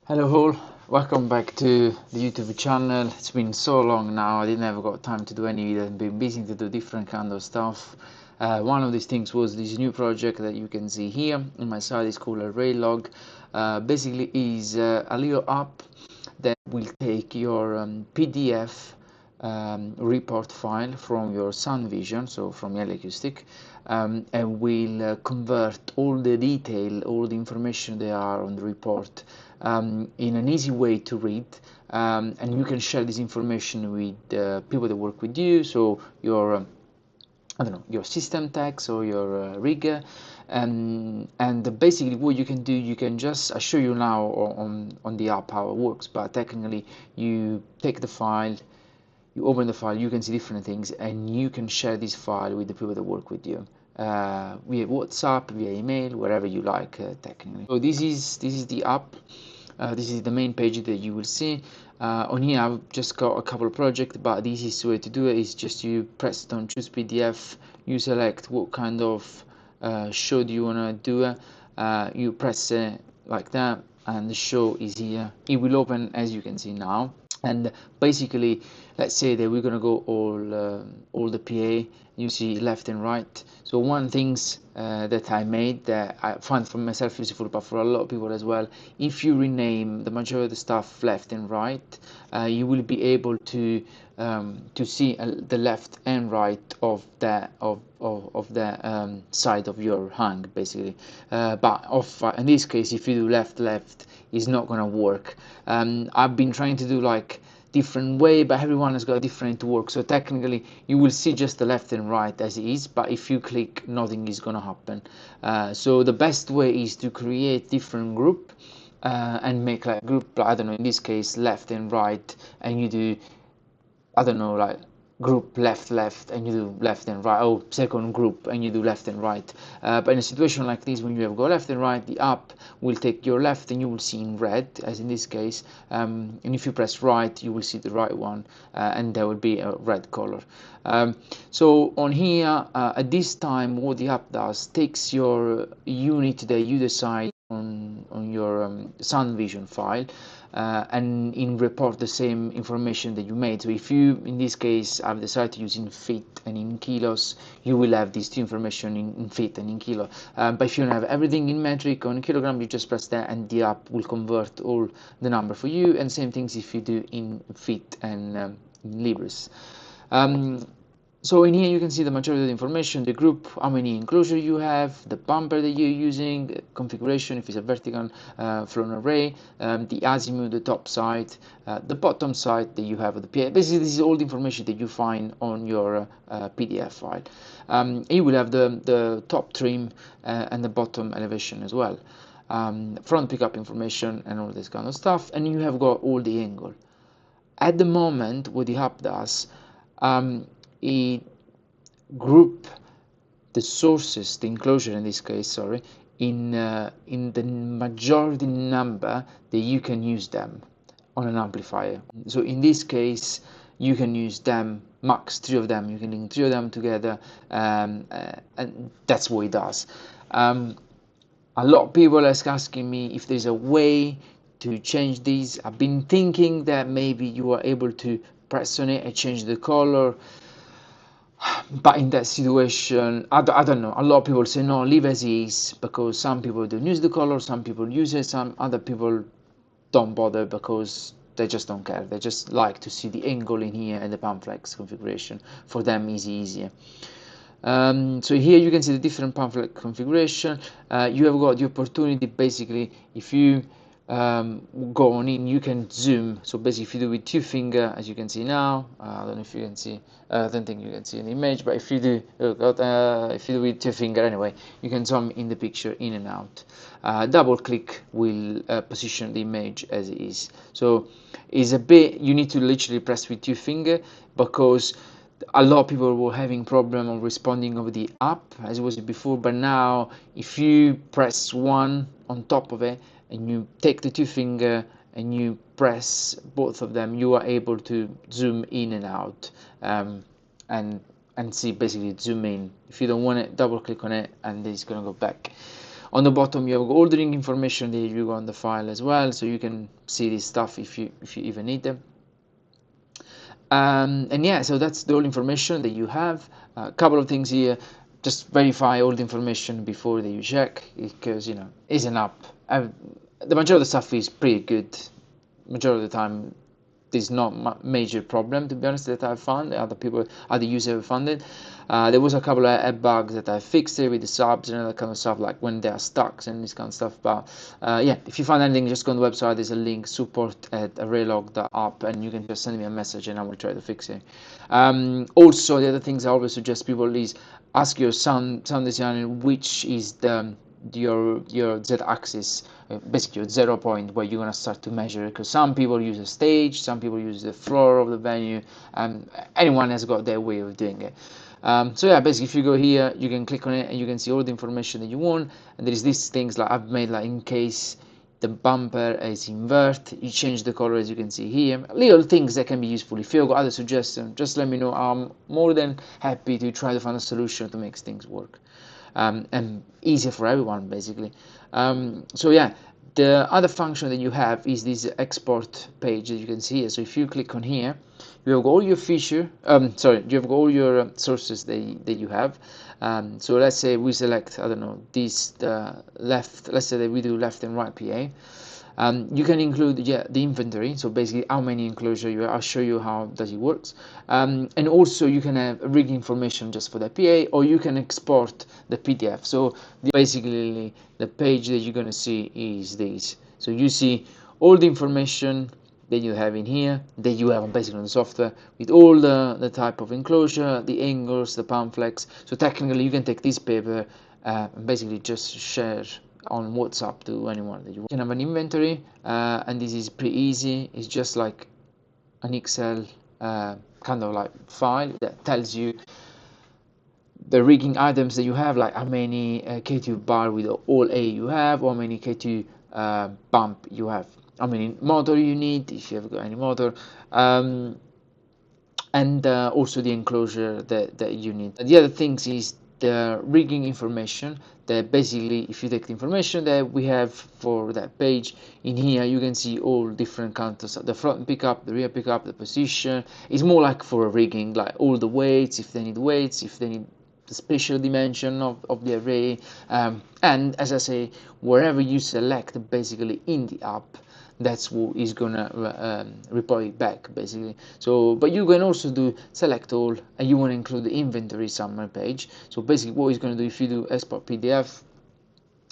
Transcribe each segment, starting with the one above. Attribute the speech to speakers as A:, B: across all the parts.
A: Hello all, welcome back to the YouTube channel. It's been so long now, I didn't ever got time to do any video. I've been busy to do different kind of stuff. One of these things was this new project that you can see here on my side. It's called ArrayLog. Basically is a little app that will take your PDF report file from your Soundvision, so from your acoustic, and will convert all the detail, all the information they are on the report in an easy way to read, and you can share this information with people that work with you, so your I don't know, your system techs or your rigger, and basically what you can do, you can just, I show you now on the app how it works, but technically you take the file, you open the file, you can see different things, and you can share this file with the people that work with you via WhatsApp, via email, wherever you like, technically. So this is the app. This is the main page that you will see. On here I've just got a couple of projects, but the easiest way to do it is just you press on choose PDF, you select what kind of show do you want to do, you press it like that, and the show is here. It will open as you can see now, and basically let's say that we're gonna go all the PA, you see left and right. So one things that I made that I find for myself useful, but for a lot of people as well, if you rename the majority of the stuff left and right, you will be able to see the left and right of the side of your hand, basically. But in this case, if you do left, it's not gonna work. I've been trying to do like different way, but everyone has got a different work, so technically you will see just the left and right as it is, but if you click, nothing is gonna happen. So the best way is to create different group and make like group, I don't know, in this case left and right, and you do, I don't know, like group left and you do left and right, oh, second group and you do left and right. But in a situation like this, when you have go left and right, the app will take your left and you will see in red, as in this case, and if you press right, you will see the right one, and there will be a red color. So on here, at this time, what the app does, takes your unit that you decide on your Soundvision file, and report the same information that you made. So if you, in this case, have decided to use in feet and in kilos, you will have these two information in feet and in kilo. But if you don't have everything in metric or in kilogram, you just press that and the app will convert all the number for you, and same things if you do in feet and in libras. So in here you can see the majority of the information, the group, how many enclosure you have, the bumper that you're using, configuration, if it's a vertical flown array, the azimuth, the top side, the bottom side that you have of the PA. Basically, this is all the information that you find on your PDF file. You will have the top trim and the bottom elevation as well, front pickup information and all this kind of stuff, and you have got all the angle. At the moment, what the app does, it group the sources, the enclosure in this case, sorry, in the majority number that you can use them on an amplifier. So in this case, you can use them, max 3 of them, you can link 3 of them together, and that's what it does. A lot of people are asking me if there's a way to change these. I've been thinking that maybe you are able to press on it and change the color, but in that situation, I don't know, a lot of people say no, leave as is, because some people don't use the color, some people use it, some other people don't bother because they just don't care. They just like to see the angle in here and the pamphlet configuration. For them is easier. So here you can see the different pamphlet configuration. You have got the opportunity, basically, if you go on in, you can zoom. So basically, if you do with 2 finger, as you can see now, I don't know if you can see, I don't think you can see an image, but if you do, if you do with 2 finger anyway, you can zoom in the picture in and out. Double click will position the image as it is. So it's a bit, you need to literally press with 2 finger, because a lot of people were having problem of responding over the app as it was before, but now if you press 1 on top of it and you take the 2 finger and you press both of them, you are able to zoom in and out, and see, basically zoom in. If you don't want it, double click on it and it's gonna go back. On the bottom you have all the link information that you got on the file as well, so you can see this stuff if you even need them. And yeah, so that's the all information that you have. A couple of things here: just verify all the information before that you check, because it's an app. The majority of the stuff is pretty good. Majority of the time there's not major problem, to be honest, that I've found. Other users have found it. There was a couple of bugs that I fixed it with the subs and other kind of stuff, like when they are stuck and this kind of stuff. But yeah, if you find anything, just go on the website. There's a link, support@ArrayLog.app, and you can just send me a message and I will try to fix it. Also, the other things I always suggest people is ask your sound designer which is your z-axis, basically your 0 point where you're going to start to measure, because some people use a stage, some people use the floor of the venue, and anyone has got their way of doing it. So yeah, basically if you go here, you can click on it and you can see all the information that you want, and there is these things like I've made, like in case the bumper is invert, you change the color, as you can see here. Little things that can be useful. If you've got other suggestions, just let me know. I'm more than happy to try to find a solution to make things work. And easier for everyone, basically. So yeah, the other function that you have is this export page that you can see here. So if you click on here, you have all your feature. You have all your sources that you have. So let's say we select, I don't know, this left. Let's say that we do left and right PA. You can include the inventory, so basically how many enclosure you have. I'll show you how does it works. And also you can have rig information just for the PA, or you can export the PDF. So basically the page that you're going to see is this. So you see all the information that you have in here, that you have basically on the software, with all the type of enclosure, the angles, the pamphlets. So technically you can take this paper and basically just share on WhatsApp to anyone that you want. You can have an inventory, and this is pretty easy. It's just like an Excel kind of like file that tells you the rigging items that you have, like how many K2 bar with all A you have, or how many K2 bump you have, how many motor you need, if you have got any motor, and also the enclosure that you need. The other things is the rigging information, that basically if you take the information that we have for that page, in here you can see all different counters, the front pickup, the rear pickup, the position. It's more like for a rigging, like all the weights, if they need weights, if they need the spatial dimension of the array, and as I say, wherever you select basically in the app, that's what is gonna report it back, basically. So but you can also do select all, and you want to include the inventory summary page. So basically what it's going to do, if you do export PDF,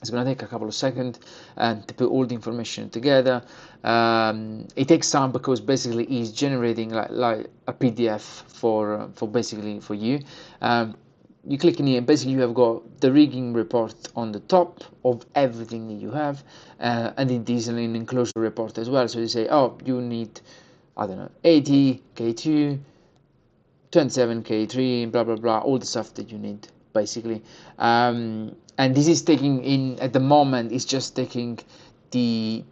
A: it's going to take a couple of seconds to put all the information together. It takes time because basically it's generating like a PDF for basically for you. You click in here, basically you have got the rigging report on the top of everything that you have, and it is an enclosure report as well. So you say, oh, you need, I don't know, 80 K2, 27 K3, blah blah blah, all the stuff that you need basically. And this is taking in, at the moment, it's just taking the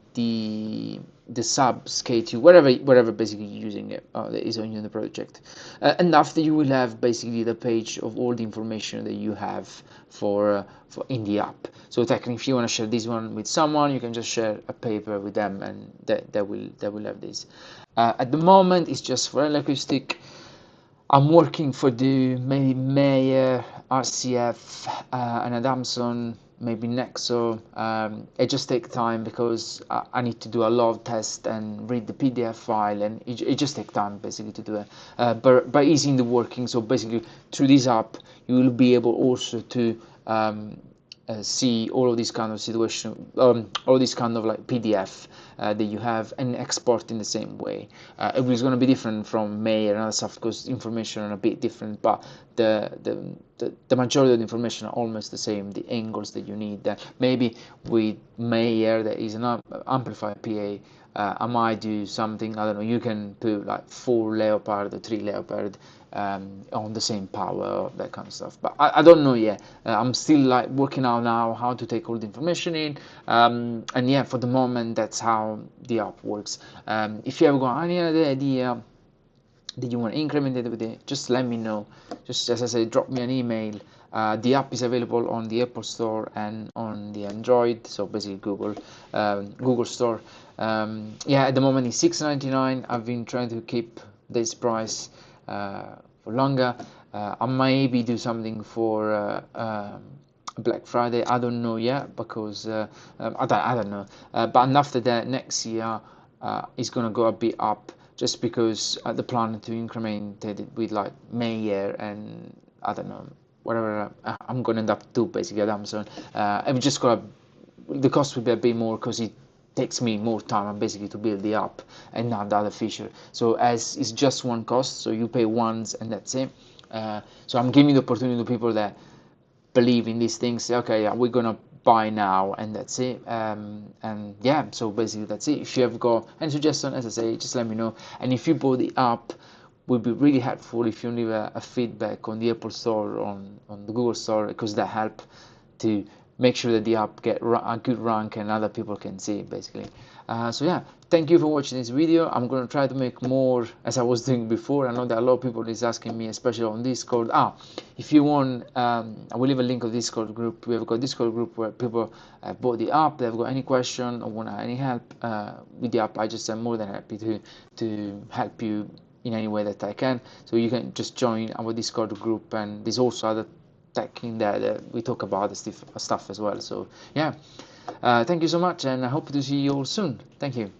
A: subs K2, whatever basically you're using it that is on the project, and after you will have basically the page of all the information that you have for in the app. So technically, if you want to share this one with someone, you can just share a paper with them, and that will have this. At the moment, it's just for acoustic. I'm working for the maybe Meyer, RCF, and Adamson, maybe Nexo. It just takes time because I need to do a lot of tests and read the PDF file, and it just takes time basically to do it. But it's in the working, so basically through this app you will be able also to see all of these kind of situation, all these kind of like PDF that you have, and export in the same way. It was going to be different from Meyer and other stuff because information are a bit different, but the majority of the information are almost the same. The angles that you need, maybe with Meyer that is an amplified PA, I might do something, I don't know, you can put like 4 leopard or 3 leopard on the same power, that kind of stuff. But I don't know yet. I'm still like working out now how to take all the information in, and yeah, for the moment that's how the app works. If you have got any other idea that you want to increment it with it, just let me know. Just as I say, drop me an email, The app is available on the Apple Store and on the Android, so basically Google Store. Yeah, at the moment it's $6.99. I've been trying to keep this price for longer. I maybe do something for Black Friday. I don't know yet, because I don't know. But after that, next year it's gonna go a bit up, just because the plan to increment it with like Meyer and I don't know, whatever I'm gonna end up to basically at Amazon. I'm just gonna, the cost will be a bit more because it takes me more time basically to build the app and not the other feature. So as it's just one cost, so you pay once and that's it. So I'm giving the opportunity to people that believe in these things. Okay, yeah, we're gonna buy now and that's it. And yeah, so basically that's it. If you have got any suggestion, as I say, just let me know. And if you bought the app, would be really helpful if you leave a feedback on the Apple Store, on the Google Store, because that help to make sure that the app get a good rank and other people can see it basically. So yeah, thank you for watching this video. I'm gonna try to make more as I was doing before. I know that a lot of people is asking me, especially on Discord. If you want, I will leave a link of Discord group. We have got Discord group where people bought the app, they've got any question or want any help with the app. I just am more than happy to help you in any way that I can. So you can just join our Discord group, and there's also other tech in there that we talk about the stuff as well. So yeah, thank you so much, and I hope to see you all soon. Thank you.